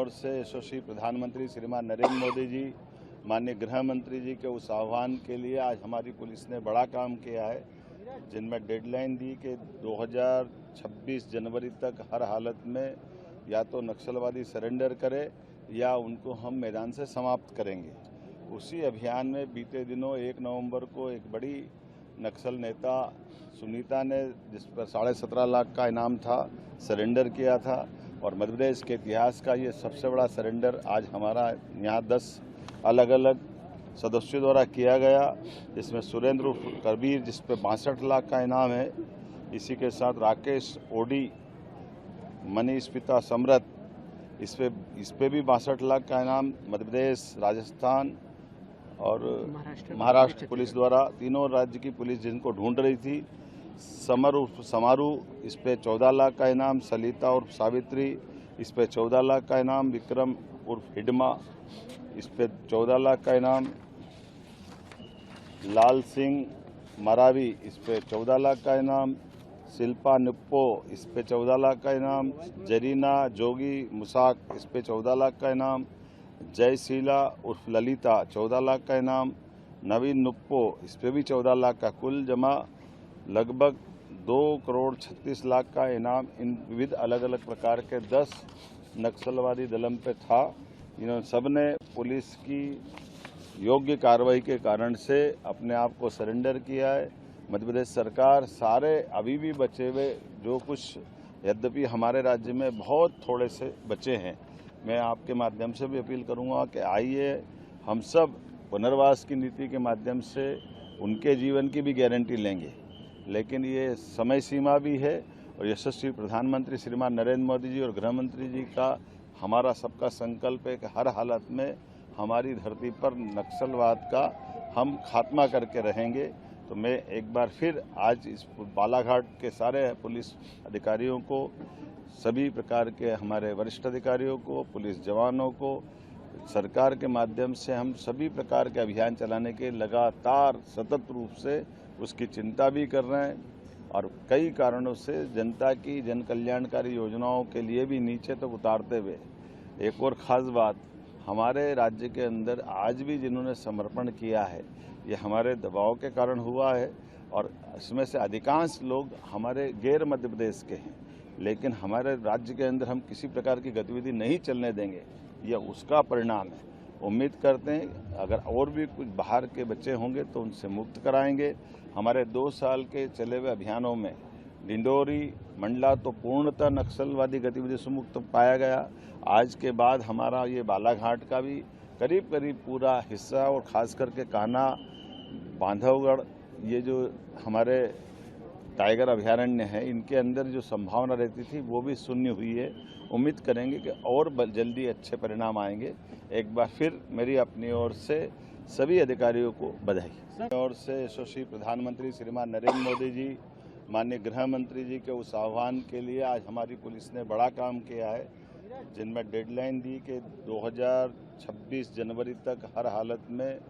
ओर से यशस्वी प्रधानमंत्री श्रीमान नरेंद्र मोदी जी, माननीय गृह मंत्री जी के उस आह्वान के लिए आज हमारी पुलिस ने बड़ा काम किया है, जिनमें डेडलाइन दी कि 2026 जनवरी तक हर हालत में या तो नक्सलवादी सरेंडर करे या उनको हम मैदान से समाप्त करेंगे। उसी अभियान में बीते दिनों 1 नवंबर को एक बड़ी नक्सल नेता सुनीता ने, जिस पर 17.5 लाख का इनाम था, सरेंडर किया था और मध्य प्रदेश के इतिहास का ये सबसे बड़ा सरेंडर आज हमारा यहाँ 10 अलग अलग सदस्यों द्वारा किया गया। इसमें सुरेंद्र कबीर, जिस पे 62 लाख का इनाम है, इसी के साथ राकेश ओडी, मनीष पिता समरथ, इस पे भी 62 लाख का इनाम मध्य प्रदेश, राजस्थान और महाराष्ट्र पुलिस द्वारा, तीनों राज्य की पुलिस जिनको ढूंढ रही थी। समर उर्फ समारू, इस पे 14 लाख का इनाम, सलिता उर्फ सावित्री, इस पे 14 लाख का इनाम, विक्रम उर्फ हिडमा, इस पे 14 लाख का इनाम, लाल सिंह मरावी, इस पे 14 लाख का इनाम, शिल्पा निप्पो, इस पे 14 लाख का इनाम, जरीना जोगी मुसाक, इस पे 14 लाख का इनाम, जयशीला उर्फ ललिता, 14 लाख का इनाम, नवीन नुप्पो, इस पे भी 14 लाख का, कुल जमा लगभग 2,36,00,000 का इनाम इन विविध अलग अलग प्रकार के 10 नक्सलवादी दलम पे था। इन्होंने सबने पुलिस की योग्य कार्रवाई के कारण से अपने आप को सरेंडर किया है। मध्य प्रदेश सरकार सारे अभी भी बचे हुए जो कुछ, यद्यपि हमारे राज्य में बहुत थोड़े से बचे हैं, मैं आपके माध्यम से भी अपील करूंगा कि आइए हम सब पुनर्वास की नीति के माध्यम से उनके जीवन की भी गारंटी लेंगे, लेकिन ये समय सीमा भी है और यशस्वी प्रधानमंत्री श्रीमान नरेंद्र मोदी जी और गृह मंत्री जी का हमारा सबका संकल्प है कि हर हालत में हमारी धरती पर नक्सलवाद का हम खात्मा करके रहेंगे। तो मैं एक बार फिर आज इस बालाघाट के सारे पुलिस अधिकारियों को, सभी प्रकार के हमारे वरिष्ठ अधिकारियों को, पुलिस जवानों को, सरकार के माध्यम से हम सभी प्रकार के अभियान चलाने के लगातार सतत रूप से उसकी चिंता भी कर रहे हैं और कई कारणों से जनता की जन कल्याणकारी योजनाओं के लिए भी नीचे तक उतारते हुए। एक और ख़ास बात, हमारे राज्य के अंदर आज भी जिन्होंने समर्पण किया है, ये हमारे दबाव के कारण हुआ है और इसमें से अधिकांश लोग हमारे गैर मध्य प्रदेश के हैं, लेकिन हमारे राज्य के अंदर हम किसी प्रकार की गतिविधि नहीं चलने देंगे, यह उसका परिणाम है। उम्मीद करते हैं अगर और भी कुछ बाहर के बच्चे होंगे तो उनसे मुक्त कराएंगे। हमारे 2 साल के चले हुए अभियानों में डिंडोरी, मंडला तो पूर्णतः नक्सलवादी गतिविधि से मुक्त पाया गया। आज के बाद हमारा ये बालाघाट का भी करीब करीब पूरा हिस्सा और ख़ास करके कान्हा, बांधवगढ़, ये जो हमारे टाइगर अभयारण्य है, इनके अंदर जो संभावना रहती थी वो भी शून्य हुई है। उम्मीद करेंगे कि और जल्दी अच्छे परिणाम आएंगे। एक बार फिर मेरी अपनी ओर से सभी अधिकारियों को बधाई। और से यशस्वी प्रधानमंत्री श्रीमान नरेंद्र मोदी जी, माननीय गृह मंत्री जी के उस आह्वान के लिए आज हमारी पुलिस ने बड़ा काम किया है, जिनमें डेडलाइन दी कि 2026 जनवरी तक हर हालत में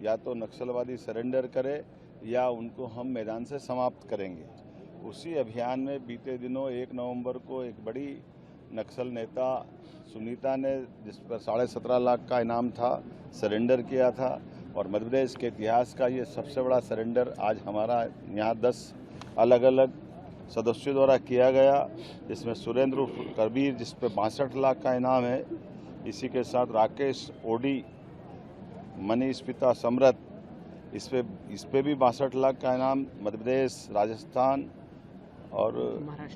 या तो नक्सलवादी सरेंडर करे या उनको हम मैदान से समाप्त करेंगे। उसी अभियान में बीते दिनों 1 नवंबर को एक बड़ी नक्सल नेता सुनीता ने, जिस पर 17.5 लाख का इनाम था, सरेंडर किया था और मध्य प्रदेश के इतिहास का ये सबसे बड़ा सरेंडर आज हमारा यहाँ 10 अलग अलग सदस्यों द्वारा किया गया। इसमें सुरेंद्र कबीर, जिस पे 62 लाख का इनाम है, इसी के साथ राकेश ओडी, मनीष पिता समरथ, इस पे भी 62 लाख का इनाम मध्य प्रदेश, राजस्थान और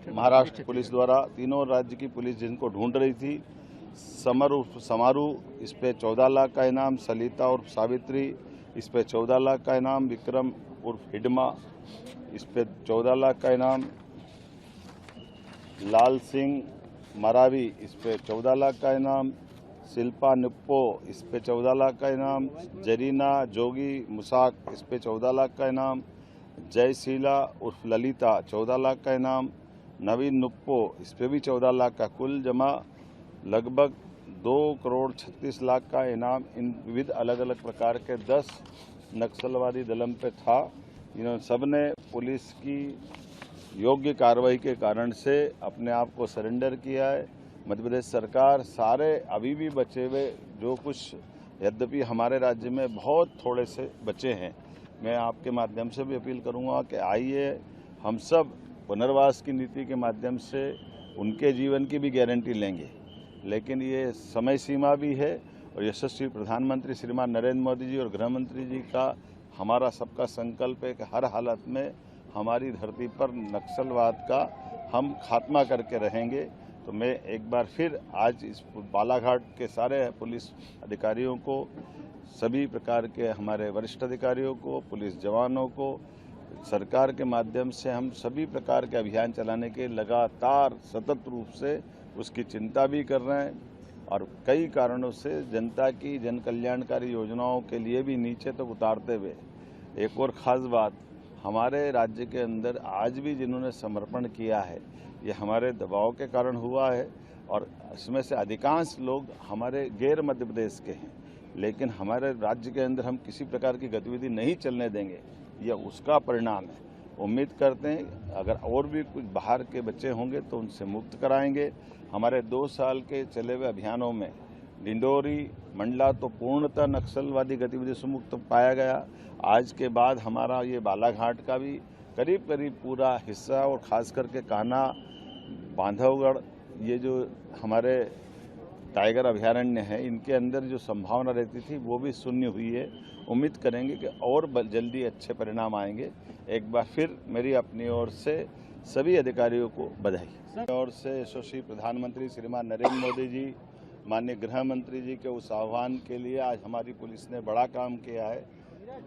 महाराष्ट्र पुलिस द्वारा, तीनों राज्य की पुलिस जिनको ढूंढ रही थी। समर उर्फ समारू, इस पे 14 लाख का इनाम, सलिता उर्फ सावित्री, इस पे 14 लाख का इनाम, विक्रम उर्फ हिडमा, इस पे 14 लाख का इनाम, लाल सिंह मरावी, इस पे 14 लाख का इनाम, शिल्पा निप्पो, इस पे 14 लाख का इनाम, जरीना जोगी मुसाक, इस पे 14 लाख का इनाम, जयशीला उर्फ ललिता, 14 लाख का इनाम, नवीन नुप्पो, इस पे भी 14 लाख का, कुल जमा लगभग 2,36,00,000 का इनाम इन विविध अलग अलग प्रकार के 10 नक्सलवादी दलम पे था। इन्होंने सबने पुलिस की योग्य कार्रवाई के कारण से अपने आप को सरेंडर किया है। मध्य प्रदेश सरकार सारे अभी भी बचे हुए जो कुछ, यद्यपि हमारे राज्य में बहुत थोड़े से बचे हैं, मैं आपके माध्यम से भी अपील करूंगा कि आइए हम सब पुनर्वास की नीति के माध्यम से उनके जीवन की भी गारंटी लेंगे। लेकिन ये समय सीमा भी है और यशस्वी प्रधानमंत्री श्रीमान नरेंद्र मोदी जी और गृह मंत्री जी का हमारा सबका संकल्प है कि हर हालत में हमारी धरती पर नक्सलवाद का हम खात्मा करके रहेंगे। तो मैं एक बार फिर आज इस बालाघाट के सारे पुलिस अधिकारियों को, सभी प्रकार के हमारे वरिष्ठ अधिकारियों को, पुलिस जवानों को, सरकार के माध्यम से हम सभी प्रकार के अभियान चलाने के लगातार सतत रूप से उसकी चिंता भी कर रहे हैं और कई कारणों से जनता की जन कल्याणकारी योजनाओं के लिए भी नीचे तक उतारते हुए। एक और ख़ास बात, हमारे राज्य के अंदर आज भी जिन्होंने समर्पण किया है ये हमारे दबाव के कारण हुआ है और इसमें से अधिकांश लोग हमारे गैर मध्य प्रदेश के हैं, लेकिन हमारे राज्य के अंदर हम किसी प्रकार की गतिविधि नहीं चलने देंगे, यह उसका परिणाम है। उम्मीद करते हैं अगर और भी कुछ बाहर के बच्चे होंगे तो उनसे मुक्त कराएंगे। हमारे 2 साल के चले हुए अभियानों में डिंडोरी मंडला तो पूर्णतः नक्सलवादी गतिविधि से मुक्त पाया गया। आज के बाद हमारा ये बालाघाट का भी करीब करीब पूरा हिस्सा और ख़ास करके कान्हा, बांधवगढ़, ये जो हमारे टाइगर अभयारण्य है, इनके अंदर जो संभावना रहती थी वो भी शून्य हुई है। उम्मीद करेंगे कि और जल्दी अच्छे परिणाम आएंगे। एक बार फिर मेरी अपनी ओर से सभी अधिकारियों को बधाई। और से यशस्वी प्रधानमंत्री श्रीमान नरेंद्र मोदी जी, माननीय गृह मंत्री जी के उस आह्वान के लिए आज हमारी पुलिस ने बड़ा काम किया है,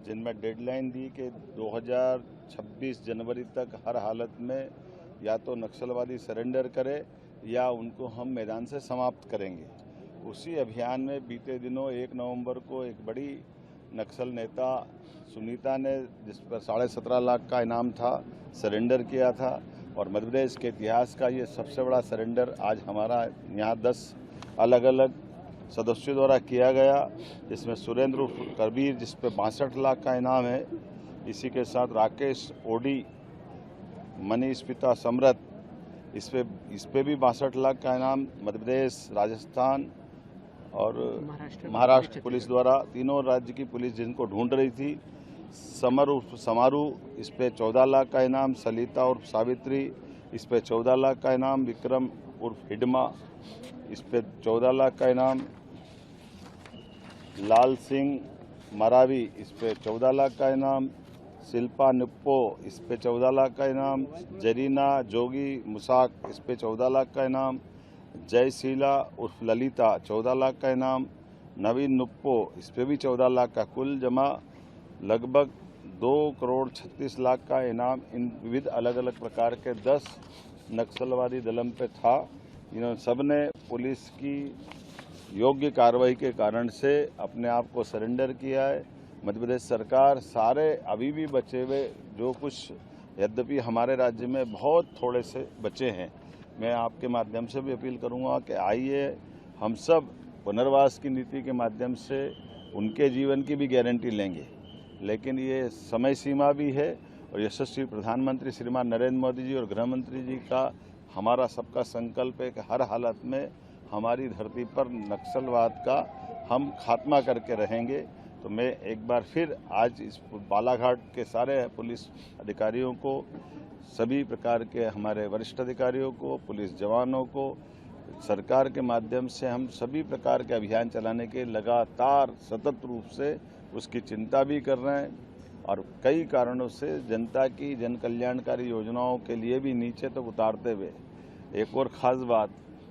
जिनमें डेडलाइन दी कि 2026 जनवरी तक हर हालत में या तो नक्सलवादी सरेंडर करे या उनको हम मैदान से समाप्त करेंगे। उसी अभियान में बीते दिनों 1 नवंबर को एक बड़ी नक्सल नेता सुनीता ने, जिस पर 17.5 लाख का इनाम था, सरेंडर किया था और मध्य प्रदेश के इतिहास का ये सबसे बड़ा सरेंडर आज हमारा यहाँ 10 अलग अलग सदस्यों द्वारा किया गया। इसमें सुरेंद्र कबीर, जिस पे 62 लाख का इनाम है, इसी के साथ राकेश ओडी, मनीष पिता समरथ, इस पे भी 62 लाख का इनाम मध्य प्रदेश, राजस्थान और महाराष्ट्र पुलिस द्वारा, तीनों राज्य की पुलिस जिनको ढूंढ रही थी। समारू, इस पे 14 लाख का इनाम, सलिता और सावित्री, इस पे 14 लाख का इनाम, विक्रम उर्फ हिडमा, इस पे 14 लाख का इनाम, लाल सिंह मरावी, इस पे 14 लाख का इनाम, शिल्पा निप्पो, इस पे 14 लाख का इनाम, जरीना जोगी मुसाक, इस पे 14 लाख का इनाम, जयशीला उर्फ ललिता 14 लाख का इनाम, नवीन नुप्पो, इस पे भी 14 लाख का, कुल जमा लगभग 2 करोड़ 36 लाख का इनाम इन विविध अलग अलग प्रकार के 10 नक्सलवादी दलम पे था। इन्होंने सबने पुलिस की योग्य कार्रवाई के कारण से अपने आप को सरेंडर किया है। मध्य प्रदेश सरकार सारे अभी भी बचे हुए जो कुछ, यद्यपि हमारे राज्य में बहुत थोड़े से बचे हैं, मैं आपके माध्यम से भी अपील करूंगा कि आइए हम सब पुनर्वास की नीति के माध्यम से उनके जीवन की भी गारंटी लेंगे। लेकिन ये समय सीमा भी है और यशस्वी प्रधानमंत्री श्रीमान नरेंद्र मोदी जी और गृह मंत्री जी का हमारा सबका संकल्प है कि हर हालत में हमारी धरती पर नक्सलवाद का हम खात्मा करके रहेंगे। तो मैं एक बार फिर आज इस बालाघाट के सारे पुलिस अधिकारियों को, सभी प्रकार के हमारे वरिष्ठ अधिकारियों को, पुलिस जवानों को, सरकार के माध्यम से हम सभी प्रकार के अभियान चलाने के लगातार सतत रूप से उसकी चिंता भी कर रहे हैं और कई कारणों से जनता की जन कल्याणकारी योजनाओं के लिए भी नीचे तक उतारते हुए। एक और ख़ास बात,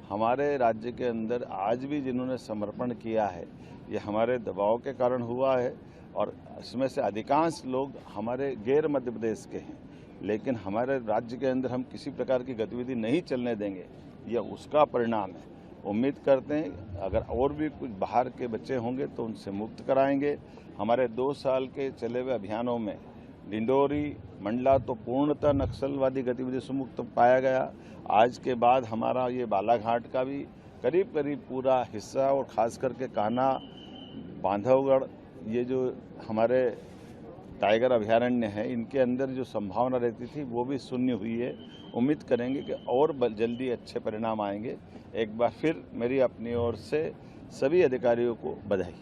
हमारे राज्य के अंदर आज भी जिन्होंने समर्पण किया है ये हमारे दबाव के कारण हुआ है और इसमें से अधिकांश लोग हमारे गैर मध्य प्रदेश के हैं, लेकिन हमारे राज्य के अंदर हम किसी प्रकार की गतिविधि नहीं चलने देंगे, यह उसका परिणाम है। उम्मीद करते हैं अगर और भी कुछ बाहर के बच्चे होंगे तो उनसे मुक्त कराएंगे। हमारे 2 साल के चले हुए अभियानों में डिंडोरी मंडला तो पूर्णतः नक्सलवादी गतिविधि से मुक्त पाया गया। आज के बाद हमारा ये बालाघाट का भी करीब करीब पूरा हिस्सा और ख़ास करके कान्हा, बांधवगढ़, ये जो हमारे टाइगर अभयारण्य है, इनके अंदर जो संभावना रहती थी वो भी शून्य हुई है। उम्मीद करेंगे कि और जल्दी अच्छे परिणाम आएंगे। एक बार फिर मेरी अपनी ओर से सभी अधिकारियों को बधाई।